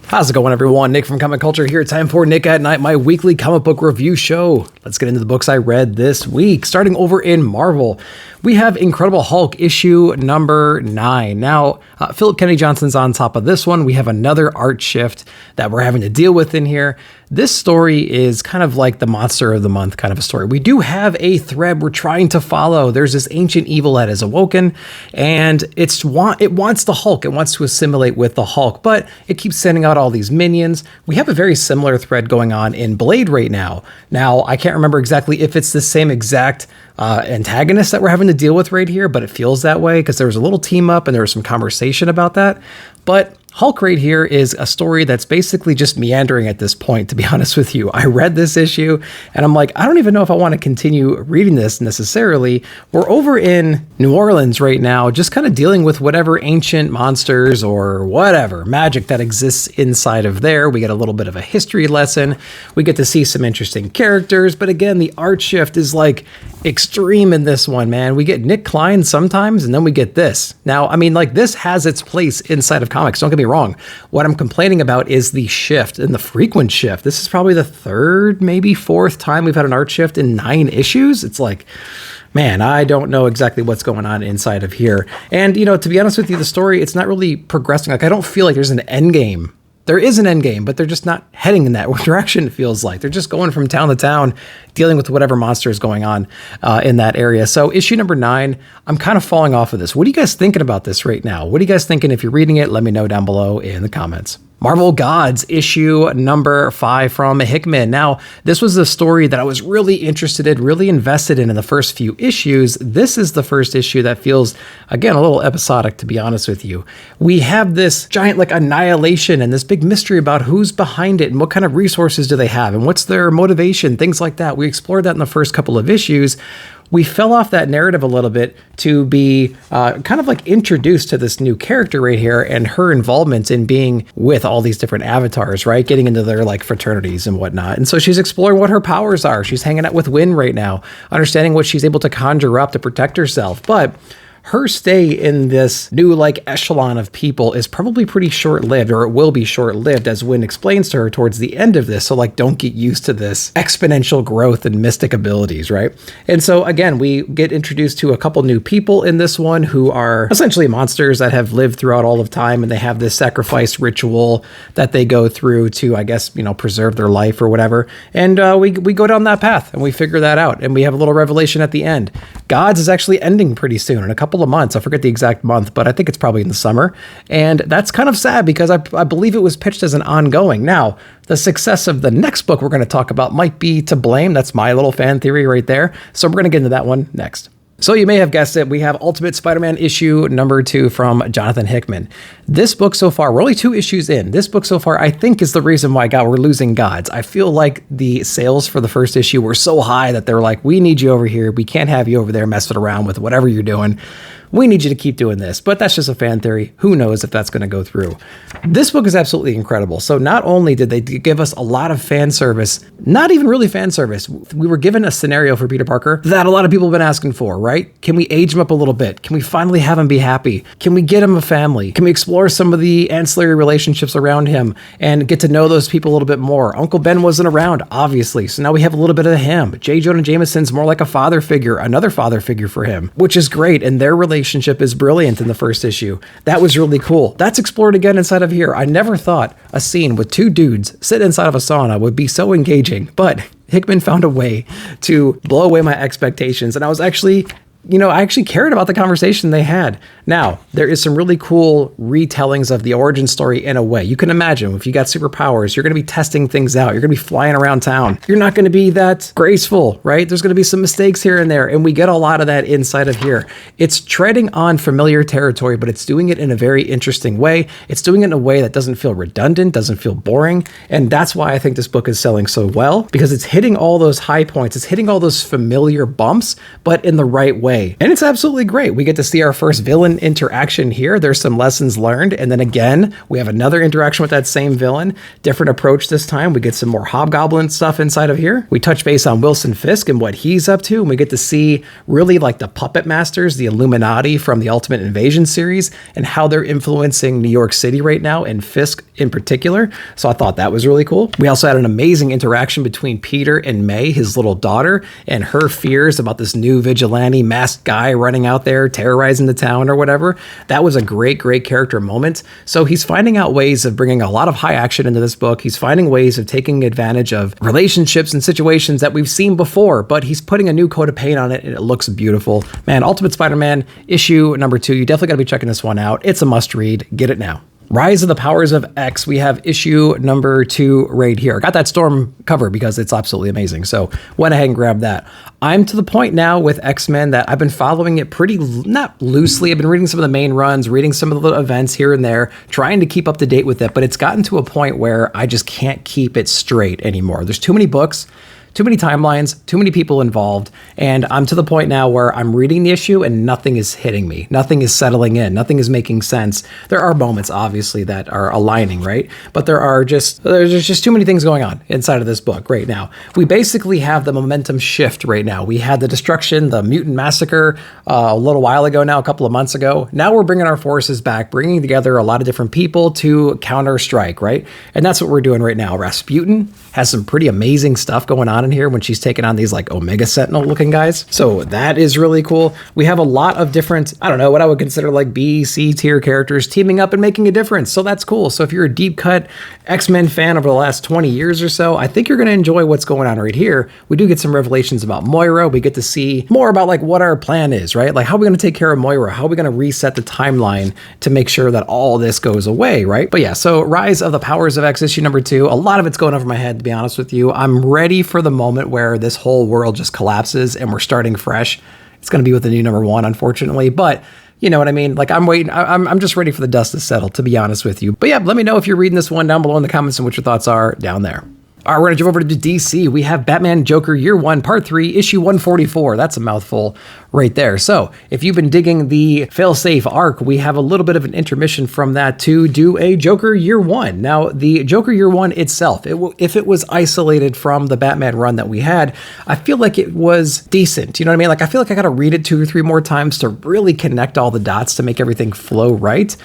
How's it going, everyone? Nick from Comic Culture here. Time for Nick at Night, my weekly comic book review show. Let's get into the books I read this week. Starting over in Marvel, we have Incredible Hulk issue number 9. Now, Philip Kennedy Johnson's on top of this one. We have another art shift that we're having to deal with in here. This story is kind of like the monster of the month kind of a story. We do have a thread we're trying to follow. There's this ancient evil that is awoken, and it wants the Hulk. It wants to assimilate with the Hulk, but it keeps sending out all these minions. We have a very similar thread going on in Blade right now. Now, I can't remember exactly if it's the same exact antagonist that we're having to deal with right here, but it feels that way because there was a little team up and there was some conversation about that. But Hulk right here is a story that's basically just meandering at this point, to be honest with you. I read this issue and I'm like, I don't even know if I want to continue reading this necessarily. We're over in New Orleans right now, just kind of dealing with whatever ancient monsters or whatever magic that exists inside of there. We get a little bit of a history lesson. We get to see some interesting characters, but again, the art shift is like extreme in this one, man. We get Nick Klein sometimes, and then we get this. Now, I mean, like, this has its place inside of comics. Don't get me wrong. What I'm complaining about is the shift and the frequent shift. This is probably the third, maybe fourth time we've had an art shift in 9 issues. It's like, man, I don't know exactly what's going on inside of here. And, you know, to be honest with you, the story, it's not really progressing. Like, I don't feel like there's an end game. There is an end game, but they're just not heading in that direction, it feels like. They're just going from town to town, dealing with whatever monster is going on in that area. So issue number 9, I'm kind of falling off of this. What are you guys thinking about this right now? What are you guys thinking? If you're reading it, let me know down below in the comments. Marvel Gods issue number 5 from Hickman. Now, this was a story that I was really interested in, really invested in the first few issues. This is the first issue that feels, again, a little episodic, to be honest with you. We have this giant like annihilation and this big mystery about who's behind it and what kind of resources do they have and what's their motivation, things like that. We explored that in the first couple of issues. We fell off that narrative a little bit to be kind of like introduced to this new character right here and her involvement in being with all these different avatars, right? Getting into their like fraternities and whatnot. And so she's exploring what her powers are. She's hanging out with Wynn right now, understanding what she's able to conjure up to protect herself. But her stay in this new like echelon of people is probably pretty short-lived, or it will be short-lived, as Wynn explains to her towards the end of this. So like, don't get used to this exponential growth and mystic abilities, right? And so again, we get introduced to a couple new people in this one who are essentially monsters that have lived throughout all of time, and they have this sacrifice ritual that they go through to, I guess, you know, preserve their life or whatever. And we go down that path and we figure that out, and we have a little revelation at the end. Gods is actually ending pretty soon, in a couple of months. I forget the exact month, but I think it's probably in the summer. And that's kind of sad because I believe it was pitched as an ongoing. Now, the success of the next book we're going to talk about might be to blame. That's my little fan theory right there. So we're going to get into that one next. So you may have guessed it, we have Ultimate Spider-Man issue number 2 from Jonathan Hickman. This book so far, we're only 2 issues in. This book so far, I think, is the reason why we're losing Gods. I feel like the sales for the first issue were so high that they're like, we need you over here. We can't have you over there messing around with whatever you're doing. We need you to keep doing this. But that's just a fan theory. Who knows if that's going to go through. This book is absolutely incredible. So not only did they give us a lot of fan service, not even really fan service, we were given a scenario for Peter Parker that a lot of people have been asking for, right? Can we age him up a little bit? Can we finally have him be happy? Can we get him a family? Can we explore some of the ancillary relationships around him and get to know those people a little bit more? Uncle Ben wasn't around, obviously. So now we have a little bit of him. J. Jonah Jameson's more like a father figure, another father figure for him, which is great. And their relationship is brilliant in the first issue. That was really cool. That's explored again inside of here. I never thought a scene with 2 dudes sit inside of a sauna would be so engaging, but Hickman found a way to blow away my expectations. And I was actually, you know, I actually cared about the conversation they had. Now, there is some really cool retellings of the origin story in a way. You can imagine if you got superpowers, you're going to be testing things out. You're going to be flying around town. You're not going to be that graceful, right? There's going to be some mistakes here and there, and we get a lot of that inside of here. It's treading on familiar territory, but it's doing it in a very interesting way. It's doing it in a way that doesn't feel redundant, doesn't feel boring, and that's why I think this book is selling so well, because it's hitting all those high points. It's hitting all those familiar bumps, but in the right way. way. And it's absolutely great. We get to see our first villain interaction here. There's some lessons learned. And then again, we have another interaction with that same villain. Different approach this time. We get some more Hobgoblin stuff inside of here. We touch base on Wilson Fisk and what he's up to. And we get to see really like the puppet masters, the Illuminati from the Ultimate Invasion series, and how they're influencing New York City right now, and Fisk in particular. So I thought that was really cool. We also had an amazing interaction between Peter and May, his little daughter, and her fears about this new vigilante masked guy running out there terrorizing the town or whatever. That was a great character moment. So he's finding out ways of bringing a lot of high action into this book. He's finding ways of taking advantage of relationships and situations that we've seen before, but he's putting a new coat of paint on it and it looks beautiful. Man, Ultimate Spider-Man issue number 2, you definitely got to be checking this one out. It's a must read. Get it now. Rise of the Powers of X. We have issue number 2 right here. I got that Storm cover because it's absolutely amazing. So went ahead and grabbed that. I'm to the point now with X-Men that I've been following it pretty, not loosely. I've been reading some of the main runs, reading some of the events here and there, trying to keep up to date with it. But it's gotten to a point where I just can't keep it straight anymore. There's too many books, too many timelines, too many people involved, and I'm to the point now where I'm reading the issue and nothing is hitting me. Nothing is settling in. Nothing is making sense. There are moments, obviously, that are aligning, right? But there's just too many things going on inside of this book right now. We basically have the momentum shift right now. We had the destruction, the mutant massacre a little while ago now, a couple of months ago. Now we're bringing our forces back, bringing together a lot of different people to counter strike, right? And that's what we're doing right now. Rasputin has some pretty amazing stuff going on in here when she's taking on these like Omega Sentinel looking guys. So that is really cool. We have a lot of different, I don't know, what I would consider like B, C tier characters teaming up and making a difference. So that's cool. So if you're a deep cut X-Men fan over the last 20 years or so, I think you're going to enjoy what's going on right here. We do get some revelations about Moira. We get to see more about like what our plan is, right? Like how are we going to take care of Moira? How are we going to reset the timeline to make sure that all this goes away, right? But yeah, so Rise of the Powers of X issue number 2, a lot of it's going over my head, to be honest with you. I'm ready for the moment where this whole world just collapses and we're starting fresh. It's going to be with the new number 1, unfortunately, but you know what I mean? Like I'm waiting. I'm just ready for the dust to settle, to be honest with you. But yeah, let me know if you're reading this one down below in the comments and what your thoughts are down there. All right, we're going to jump over to DC. We have Batman Joker Year 1, Part 3, Issue 144. That's a mouthful right there. So if you've been digging the fail-safe arc, we have a little bit of an intermission from that to do a Joker Year 1. Now, the Joker Year 1 itself, if it was isolated from the Batman run that we had, I feel like it was decent. You know what I mean? Like, I feel like I got to read it 2 or 3 more times to really connect all the dots to make everything flow right.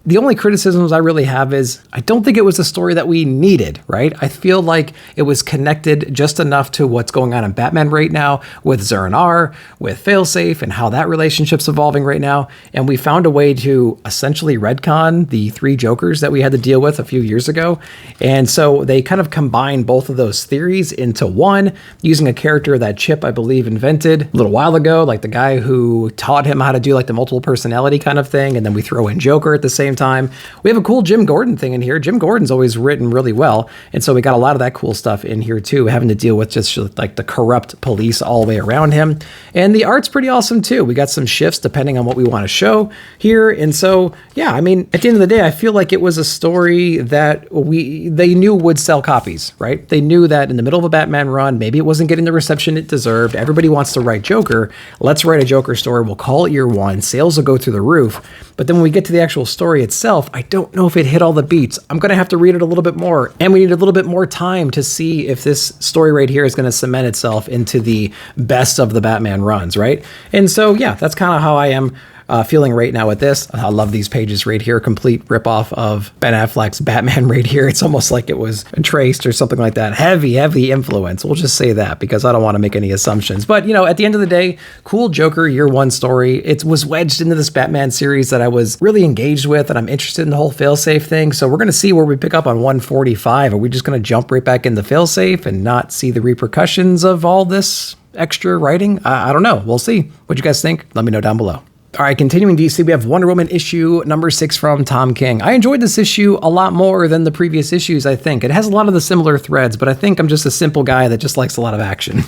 The only criticisms I really have is I don't think it was a story that we needed, right? I feel like it was connected just enough to what's going on in Batman right now with Zur-En-Arrh, with Failsafe, and how that relationship's evolving right now. And we found a way to essentially retcon the 3 Jokers that we had to deal with a few years ago. And so they kind of combine both of those theories into one, using a character that Chip, I believe, invented a little while ago, like the guy who taught him how to do like the multiple personality kind of thing. And then we throw in Joker at the same time. We have a cool Jim Gordon thing in here. Jim Gordon's always written really well, and so we got a lot of that cool stuff in here too, having to deal with just like the corrupt police all the way around him. And the art's pretty awesome too. We got some shifts depending on what we want to show here. And so yeah, I mean, at the end of the day, I feel like it was a story that they knew would sell copies, right? They knew that in the middle of a Batman run, maybe it wasn't getting the reception it deserved. Everybody wants to write Joker. Let's write a Joker story. We'll call it Year 1. Sales will go through the roof. But then when we get to the actual story itself, I don't know if it hit all the beats. I'm going to have to read it a little bit more. And we need a little bit more time to see if this story right here is going to cement itself into the best of the Batman runs, right? And so, yeah, that's kind of how I am feeling right now with this. I love these pages right here. Complete ripoff of Ben Affleck's Batman right here. It's almost like it was traced or something like that. Heavy influence. We'll just say that because I don't want to make any assumptions. But, you know, at the end of the day, cool Joker Year 1 story. It was wedged into this Batman series that I was really engaged with, and I'm interested in the whole failsafe thing. So we're going to see where we pick up on 145. Are we just going to jump right back into failsafe and not see the repercussions of all this extra writing? I don't know. We'll see. What you guys think? Let me know down below. All right, continuing DC, we have Wonder Woman issue number 6 from Tom King. I enjoyed this issue a lot more than the previous issues, I think. It has a lot of the similar threads, but I think I'm just a simple guy that just likes a lot of action.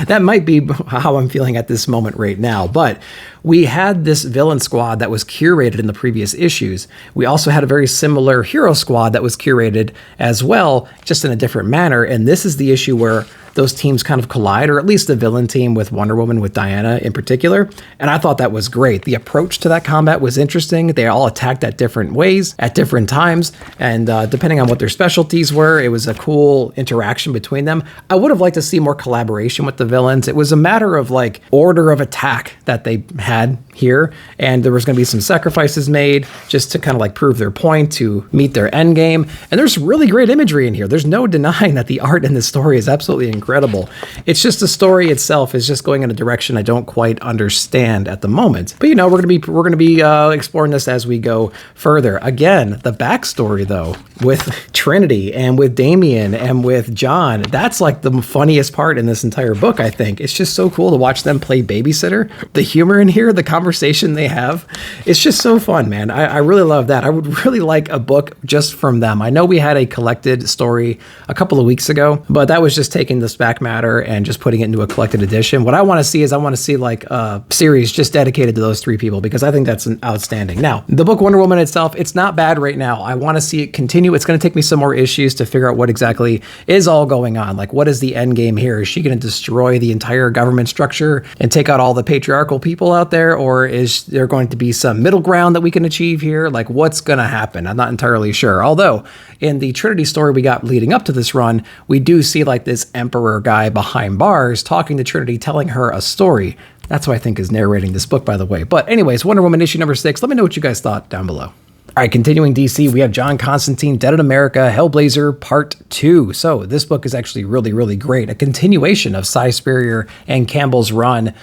That might be how I'm feeling at this moment right now, but we had this villain squad that was curated in the previous issues. We also had a very similar hero squad that was curated as well, just in a different manner, and this is the issue where those teams kind of collide, or at least the villain team with Wonder Woman, with Diana in particular. And I thought that was great. The approach to that combat was interesting. They all attacked at different ways, at different times. And depending on what their specialties were, it was a cool interaction between them. I would have liked to see more collaboration with the villains. It was a matter of like order of attack that they had here. And there was going to be some sacrifices made just to kind of like prove their point, to meet their end game. And there's really great imagery in here. There's no denying that the art in this story is absolutely incredible. It's just the story itself is just going in a direction I don't quite understand at the moment. But you know, we're going to be exploring this as we go further. Again, the backstory though, with Trinity and with Damian and with John, that's like the funniest part in this entire book, I think. It's just so cool to watch them play babysitter. The humor in here, the conversation they have, it's just so fun, man. I really love that. I would really like a book just from them. I know we had a collected story a couple of weeks ago, but that was just taking this back matter and just putting it into a collected edition. What I want to see is I want to see like a series just dedicated to those three people, because I think that's outstanding. Now, the book Wonder Woman itself, it's not bad right now. I want to see it continue. It's going to take me some more issues to figure out what exactly is all going on. Like, what is the end game here? Is she going to destroy the entire government structure and take out all the patriarchal people out there? Or is there going to be some middle ground that we can achieve here? Like, what's going to happen? I'm not entirely sure. Although in the Trinity story we got leading up to this run, we do see like this emperor guy behind bars talking to Trinity, telling her a story. That's who I think is narrating this book, by the way. But anyways, Wonder Woman issue number 6. Let me know what you guys thought down below. All right, continuing DC, we have John Constantine, Dead in America, Hellblazer Part 2. So this book is actually really, really great. A continuation of Cy Spurrier and Campbell's run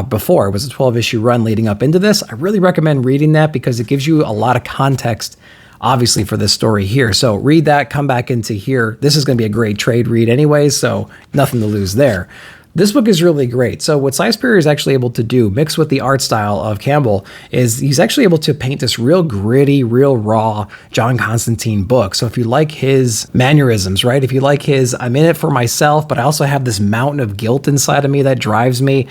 before. It was a 12-issue run leading up into this. I really recommend reading that because it gives you a lot of context, obviously, for this story here. So read that, come back into here. This is going to be a great trade read anyways, so nothing to lose there. This book is really great. So what Cy Spurrier is actually able to do, mixed with the art style of Campbell, is he's actually able to paint this real gritty, real raw John Constantine book. So if you like his mannerisms, right? If you like his, I'm in it for myself, but I also have this mountain of guilt inside of me that drives my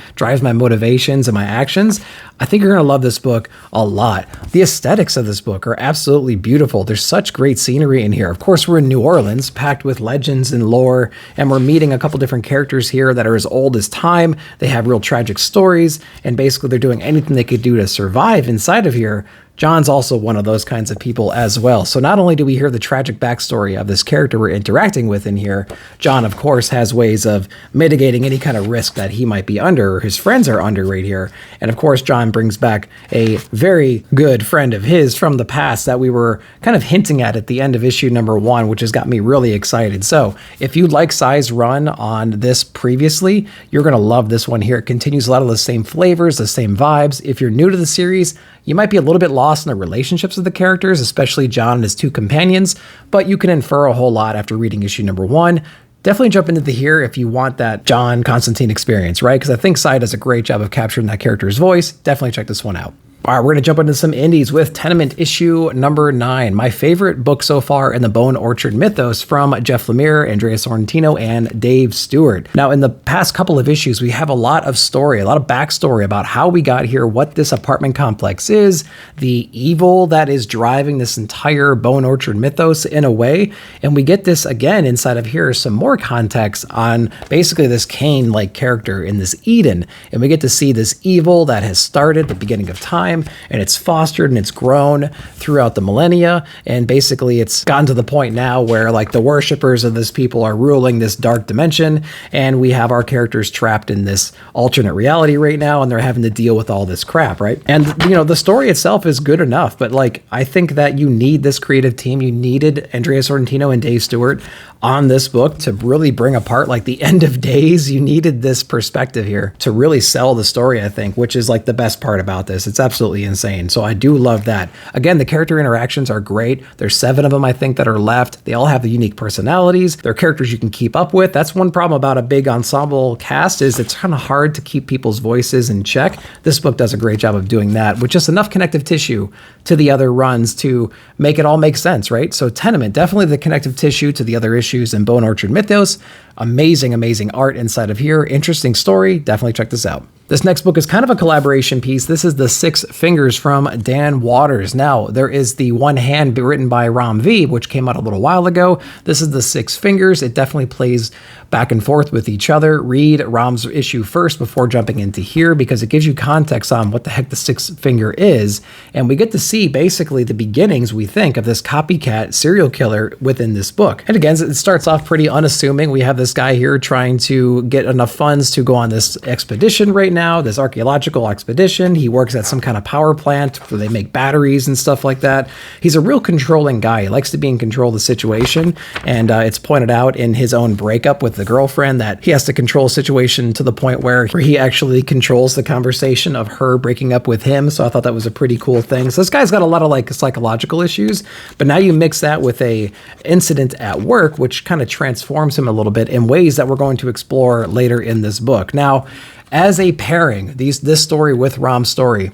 motivations and my actions, I think you're going to love this book a lot. The aesthetics of this book are absolutely beautiful. There's such great scenery in here. Of course, we're in New Orleans, packed with legends and lore, and we're meeting a couple different characters here that are as old as time. They have real tragic stories, and basically they're doing anything they could do to survive inside of here. John's also one of those kinds of people as well. So not only do we hear the tragic backstory of this character we're interacting with in here, John, of course, has ways of mitigating any kind of risk that he might be under or his friends are under right here. And of course, John brings back a very good friend of his from the past that we were kind of hinting at the end of issue number 1, which has got me really excited. So if you like Cy's run on this previously, you're going to love this one here. It continues a lot of the same flavors, the same vibes. If you're new to the series, you might be a little bit lost in the relationships of the characters, especially John and his two companions, but you can infer a whole lot after reading issue number 1. Definitely jump into here if you want that John Constantine experience, right? Because I think Cy does a great job of capturing that character's voice. Definitely check this one out. All right, we're going to jump into some indies with Tenement issue number 9, my favorite book so far in the Bone Orchard mythos from Jeff Lemire, Andrea Sorrentino, and Dave Stewart. Now, in the past couple of issues, we have a lot of story, a lot of backstory about how we got here, what this apartment complex is, the evil that is driving this entire Bone Orchard mythos in a way. And we get this again inside of here, some more context on basically this Cain-like character in this Eden. And we get to see this evil that has started at the beginning of time, and it's fostered and it's grown throughout the millennia, and basically it's gotten to the point now where like the worshippers of this people are ruling this dark dimension, and we have our characters trapped in this alternate reality right now, and they're having to deal with all this crap, right? And you know, the story itself is good enough, but like I think that you need this creative team. You needed Andrea Sorrentino and Dave Stewart on this book to really bring apart like the end of days. You needed this perspective here to really sell the story, I think, which is like the best part about this. It's absolutely insane. So I do love that. Again, the character interactions are great. There's 7 of them, I think, that are left. They all have the unique personalities. They're characters you can keep up with. That's one problem about a big ensemble cast, is it's kind of hard to keep people's voices in check. This book does a great job of doing that with just enough connective tissue to the other runs to make it all make sense, right? So Tenement, definitely the connective tissue to the other issues in Bone Orchard mythos. Amazing, amazing art inside of here. Interesting story. Definitely check this out. This next book is kind of a collaboration piece. This is The Six Fingers from Dan Waters. Now, there is the One Hand written by Ram V, which came out a little while ago. This is The Six Fingers. It definitely plays back and forth with each other. Read Ram's issue first before jumping into here because it gives you context on what the heck the six finger is. And we get to see basically the beginnings, we think, of this copycat serial killer within this book. And again, it starts off pretty unassuming. We have this guy here trying to get enough funds to go on this expedition right now, this archaeological expedition. He works at some kind of power plant where they make batteries and stuff like that. He's a real controlling guy. He likes to be in control of the situation. And it's pointed out in his own breakup with the girlfriend that he has to control a situation to the point where he actually controls the conversation of her breaking up with him. So I thought that was a pretty cool thing. So this guy's got a lot of like psychological issues, but now you mix that with a incident at work, which kind of transforms him a little bit in ways that we're going to explore later in this book. Now, as a pairing, this story with Ram's story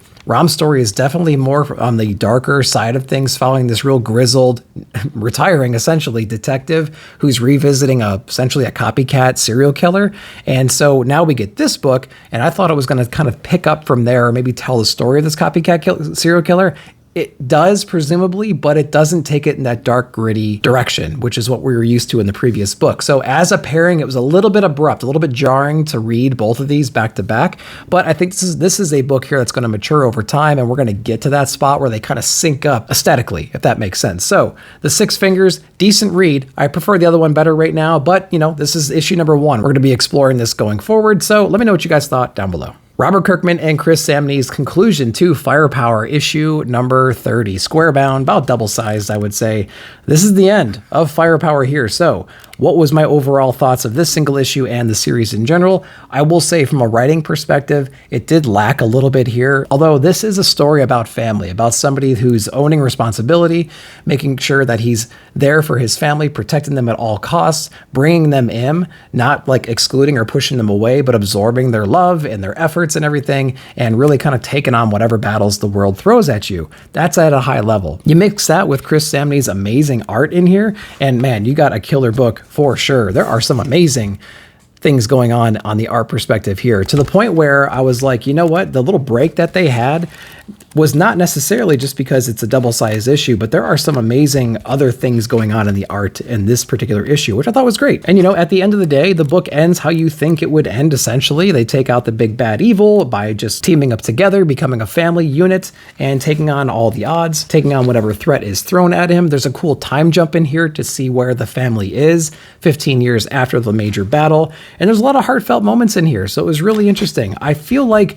is definitely more on the darker side of things, following this real grizzled, retiring essentially detective who's revisiting essentially a copycat serial killer. And so now we get this book, and I thought it was going to kind of pick up from there, or maybe tell the story of this copycat serial killer. It does, presumably, but it doesn't take it in that dark, gritty direction, which is what we were used to in the previous book. So as a pairing, it was a little bit abrupt, a little bit jarring to read both of these back to back. But I think this is a book here that's going to mature over time, and we're going to get to that spot where they kind of sync up aesthetically, if that makes sense. So The Six Fingers, decent read. I prefer the other one better right now, but this is issue number 1. We're going to be exploring this going forward. So let me know what you guys thought down below. Robert Kirkman and Chris Samnee's conclusion to Firepower, issue number 30. Square bound, about double-sized, I would say. This is the end of Firepower here. So, what was my overall thoughts of this single issue and the series in general? I will say from a writing perspective, it did lack a little bit here. Although this is a story about family, about somebody who's owning responsibility, making sure that he's there for his family, protecting them at all costs, bringing them in, not like excluding or pushing them away, but absorbing their love and their efforts and everything, and really kind of taking on whatever battles the world throws at you. That's at a high level. You mix that with Chris Samnee's amazing art in here, and man, you got a killer book for sure. There are some amazing things going on the art perspective here, to the point where I was like, you know what? The little break that they had was not necessarily just because it's a double-sized issue, but there are some amazing other things going on in the art in this particular issue, which I thought was great. And at the end of the day, the book ends how you think it would end, essentially. They take out the big bad evil by just teaming up together, becoming a family unit, and taking on all the odds, taking on whatever threat is thrown at him. There's a cool time jump in here to see where the family is 15 years after the major battle. And there's a lot of heartfelt moments in here, so it was really interesting. I feel like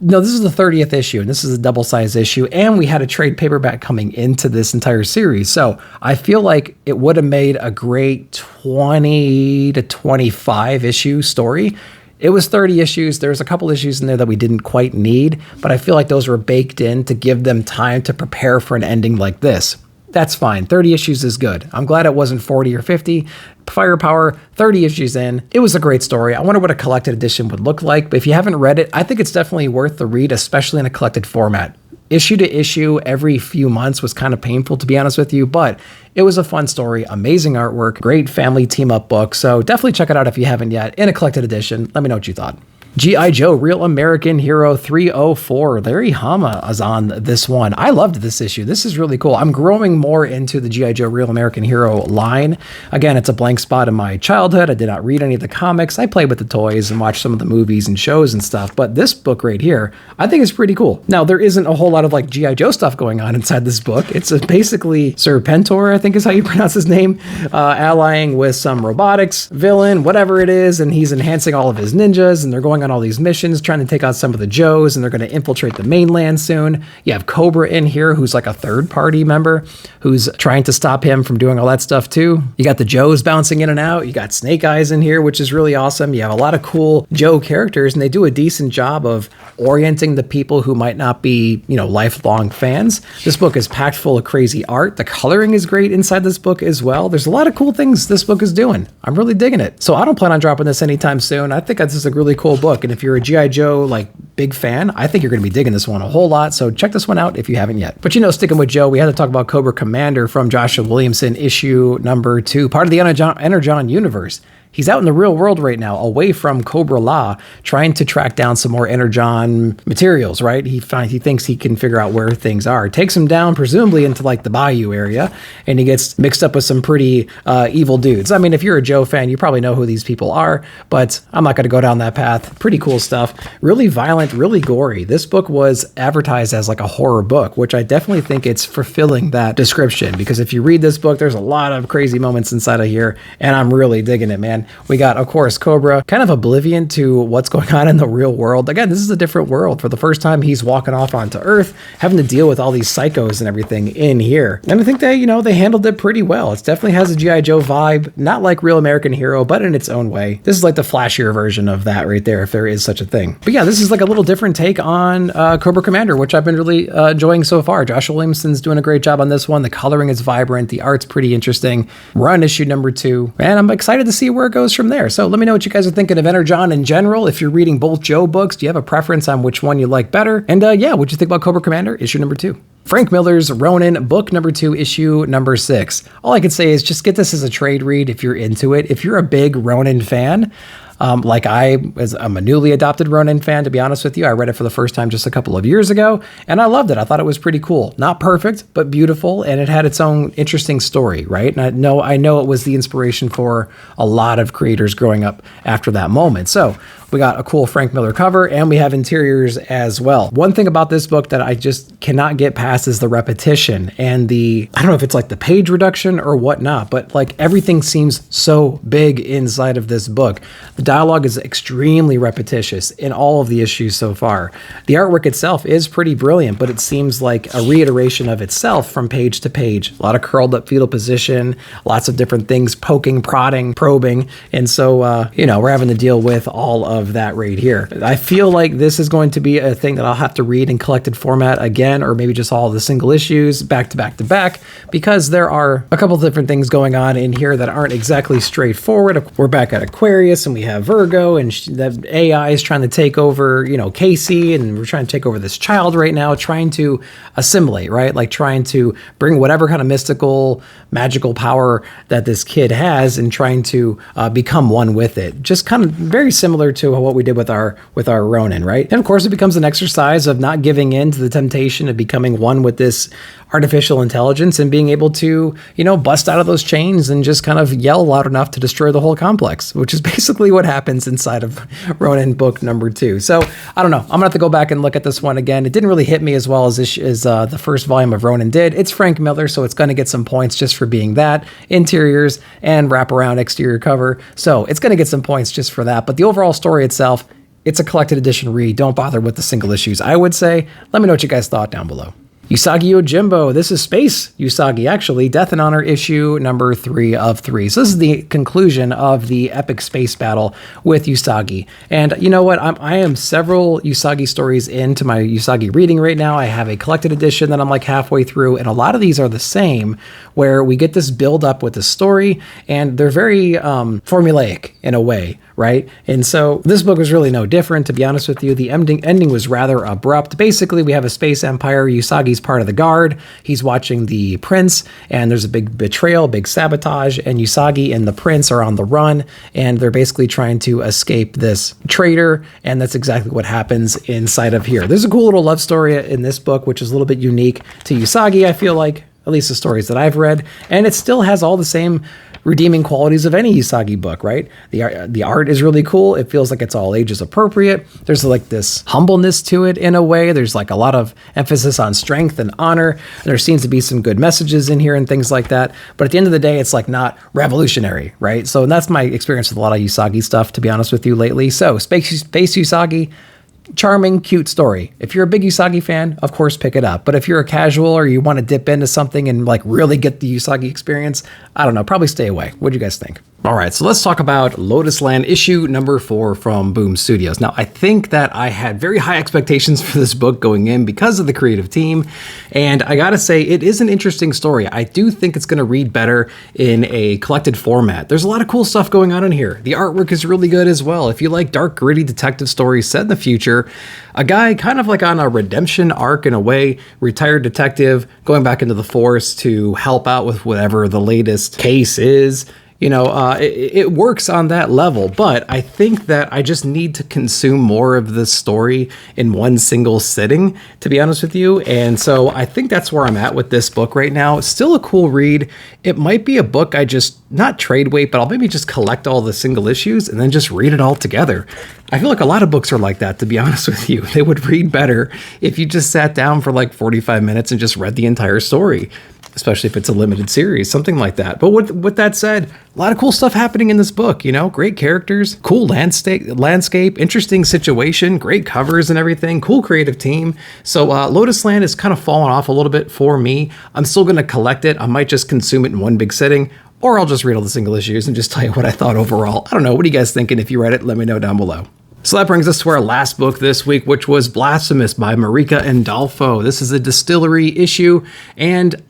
this is the 30th issue, and this is a double-sized issue, and we had a trade paperback coming into this entire series. So I feel like it would have made a great 20 to 25 issue story. It was 30 issues. There's a couple issues in there that we didn't quite need, but I feel like those were baked in to give them time to prepare for an ending like this. That's fine. 30 issues is good. I'm glad it wasn't 40 or 50. Firepower, 30 issues in. It was a great story. I wonder what a collected edition would look like, but if you haven't read it, I think it's definitely worth the read, especially in a collected format. Issue to issue every few months was kind of painful, to be honest with you, but it was a fun story, amazing artwork, great family team-up book, so definitely check it out if you haven't yet in a collected edition. Let me know what you thought. G.I. Joe, Real American Hero 304. Larry Hama is on this one. I loved this issue. This is really cool. I'm growing more into the G.I. Joe Real American Hero line. Again, it's a blank spot in my childhood. I did not read any of the comics. I played with the toys and watched some of the movies and shows and stuff. But this book right here, I think is pretty cool. Now, there isn't a whole lot of like G.I. Joe stuff going on inside this book. It's basically Serpentor, I think is how you pronounce his name, allying with some robotics villain, whatever it is. And he's enhancing all of his ninjas, and they're going on all these missions trying to take out some of the Joes, and they're going to infiltrate the mainland soon. You have Cobra in here, who's like a third party member who's trying to stop him from doing all that stuff too. You got the Joes bouncing in and out. You got Snake Eyes in here, which is really awesome. You have a lot of cool Joe characters, and they do a decent job of orienting the people who might not be, lifelong fans. This book is packed full of crazy art. The coloring is great inside this book as well. There's a lot of cool things this book is doing. I'm really digging it. So I don't plan on dropping this anytime soon. I think this is a really cool book. And if you're a G.I. Joe big fan, I think you're going to be digging this one a whole lot. So check this one out if you haven't yet. But sticking with Joe, we had to talk about Cobra Commander from Joshua Williamson, issue number 2, part of the Energon universe. He's out in the real world right now, away from Cobra Law, trying to track down some more Energon materials, right? He thinks he can figure out where things are. Takes him down, presumably into like the Bayou area, and he gets mixed up with some pretty evil dudes. I mean, if you're a Joe fan, you probably know who these people are, but I'm not going to go down that path. Pretty cool stuff. Really violent, really gory. This book was advertised as like a horror book, which I definitely think it's fulfilling that description, because if you read this book, there's a lot of crazy moments inside of here, and I'm really digging it, man. We got, of course, Cobra, kind of oblivion to what's going on in the real world. Again, this is a different world. For the first time, he's walking off onto Earth, having to deal with all these psychos and everything in here. And I think they, they handled it pretty well. It definitely has a G.I. Joe vibe, not like Real American Hero, but in its own way. This is like the flashier version of that right there, if there is such a thing. But yeah, this is like a little different take on Cobra Commander, which I've been really enjoying so far. Josh Williamson's doing a great job on this one. The coloring is vibrant. The art's pretty interesting. We're on issue number 2, and I'm excited to see where it goes from there. So let me know what you guys are thinking of Energon in general. If you're reading both Joe books, do you have a preference on which one you like better? And yeah, what'd you think about Cobra Commander, issue number 2? Frank Miller's Ronin, book number 2, issue number 6. All I can say is just get this as a trade read if you're into it. If you're a big Ronin fan, I'm a newly adopted Ronin fan, to be honest with you. I read it for the first time just a couple of years ago, and I loved it. I thought it was pretty cool. Not perfect, but beautiful, and it had its own interesting story, right? And I know it was the inspiration for a lot of creators growing up after that moment. So we got a cool Frank Miller cover, and we have interiors as well. One thing about this book that I just cannot get past is the repetition and I don't know if it's like the page reduction or whatnot, but like everything seems so big inside of this book. The dialogue is extremely repetitious in all of the issues so far. The artwork itself is pretty brilliant, but it seems like a reiteration of itself from page to page. A lot of curled up fetal position, lots of different things, poking, prodding, probing. And so, we're having to deal with all of that right here. I feel like this is going to be a thing that I'll have to read in collected format again, or maybe just all the single issues back to back to back, because there are a couple different things going on in here that aren't exactly straightforward. We're back at Aquarius, and we have Virgo, and the AI is trying to take over, Casey, and we're trying to take over this child right now, trying to assimilate, right? Like trying to bring whatever kind of mystical, magical power that this kid has and trying to become one with it. Just kind of very similar to what we did with our Ronin, right? And of course, it becomes an exercise of not giving in to the temptation of becoming one with this artificial intelligence and being able to, bust out of those chains and just kind of yell loud enough to destroy the whole complex, which is basically what happens inside of Ronin book number 2. So I don't know. I'm gonna have to go back and look at this one again. It didn't really hit me as well as the first volume of Ronin did. It's Frank Miller, so it's going to get some points just for being that. Interiors and wraparound exterior cover. So it's going to get some points just for that. But the overall story itself, it's a collected edition read. Don't bother with the single issues, I would say. Let me know what you guys thought down below. Usagi Yojimbo. This is Space Usagi, actually. Death and Honor issue number 3 of 3. So this is the conclusion of the epic space battle with Usagi. And you know what? I am several Usagi stories into my Usagi reading right now. I have a collected edition that I'm like halfway through, and a lot of these are the same, where we get this build up with the story, and they're very formulaic in a way, right? And so this book was really no different, to be honest with you. The ending was rather abrupt. Basically, we have a space empire. Usagi's part of the guard. He's watching the prince, and there's a big betrayal, big sabotage, and Usagi and the prince are on the run, and they're basically trying to escape this traitor, and that's exactly what happens inside of here. There's a cool little love story in this book, which is a little bit unique to Usagi, I feel like, at least the stories that I've read, and it still has all the same redeeming qualities of any Usagi book, right? The art is really cool. It feels like it's all ages appropriate. There's like this humbleness to it in a way. There's like a lot of emphasis on strength and honor. There seems to be some good messages in here and things like that. But at the end of the day, it's like not revolutionary, right? So that's my experience with a lot of Usagi stuff, to be honest with you, lately. So Space Usagi, charming, cute story. If you're a big Usagi fan, of course, pick it up. But if you're a casual or you want to dip into something and like really get the Usagi experience, I don't know, probably stay away. What do you guys think? All right, so let's talk about Lotus Land issue number 4 from Boom Studios. Now, I think that I had very high expectations for this book going in because of the creative team, and I gotta say, it is an interesting story. I do think it's gonna read better in a collected format. There's a lot of cool stuff going on in here. The artwork is really good as well. If you like dark, gritty detective stories set in the future, a guy kind of like on a redemption arc in a way, retired detective, going back into the force to help out with whatever the latest case is, it works on that level, but I think that I just need to consume more of the story in one single sitting, to be honest with you. And so I think that's where I'm at with this book right now. It's still a cool read. It might be a book I just, not trade weight, but I'll maybe just collect all the single issues and then just read it all together. I feel like a lot of books are like that, to be honest with you. They would read better if you just sat down for like 45 minutes and just read the entire story, especially if it's a limited series, something like that. But with that said, a lot of cool stuff happening in this book, great characters, cool landscape, interesting situation, great covers and everything, cool creative team. So Lotus Land is kind of fallen off a little bit for me. I'm still going to collect it. I might just consume it in one big sitting, or I'll just read all the single issues and just tell you what I thought overall. I don't know. What are you guys thinking? If you read it, let me know down below. So that brings us to our last book this week, which was Blasphemous by Marika Andolfo. This is a distillery issue, and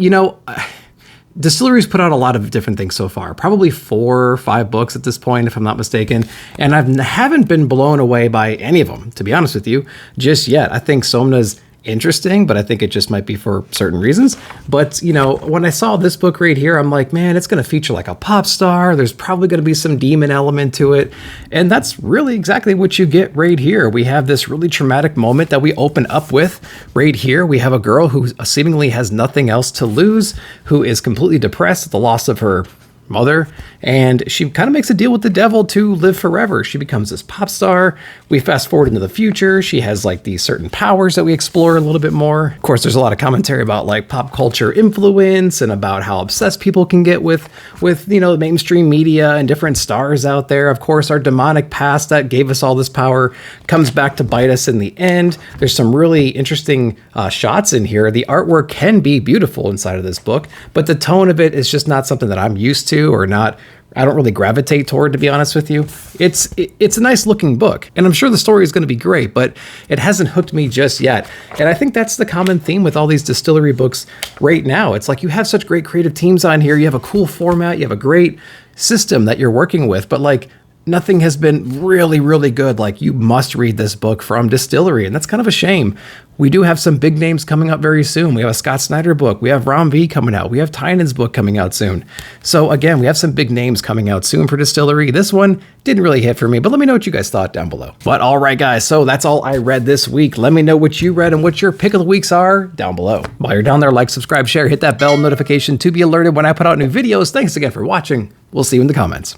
Distillery's put out a lot of different things so far, probably 4 or 5 books at this point, if I'm not mistaken, and I haven't been blown away by any of them, to be honest with you, just yet. I think Somna's interesting, but I think it just might be for certain reasons. But when I saw this book right here, I'm like, man, it's going to feature like a pop star. There's probably going to be some demon element to it, and that's really exactly what you get right here. We have this really traumatic moment that we open up with right here. We have a girl who seemingly has nothing else to lose, who is completely depressed at the loss of her mother, and she kind of makes a deal with the devil to live forever. She becomes this pop star. We fast forward into the future. She has like these certain powers that we explore a little bit more. Of course, there's a lot of commentary about like pop culture influence and about how obsessed people can get with the mainstream media and different stars out there. Of course, our demonic past that gave us all this power comes back to bite us in the end. There's some really interesting shots in here. The artwork can be beautiful inside of this book, but the tone of it is just not something that I'm used to, or not, I don't really gravitate toward, to be honest with you. It's a nice looking book, and I'm sure the story is going to be great, but it hasn't hooked me just yet. And I think that's the common theme with all these distillery books right now. It's like you have such great creative teams on here, you have a cool format, you have a great system that you're working with, but like nothing has been really, really good. Like, you must read this book from Distillery, and that's kind of a shame. We do have some big names coming up very soon. We have a Scott Snyder book. We have Rom V coming out. We have Tynan's book coming out soon. So again, we have some big names coming out soon for Distillery. This one didn't really hit for me, but let me know what you guys thought down below. But all right, guys, so that's all I read this week. Let me know what you read and what your pick of the weeks are down below. While you're down there, like, subscribe, share, hit that bell notification to be alerted when I put out new videos. Thanks again for watching. We'll see you in the comments.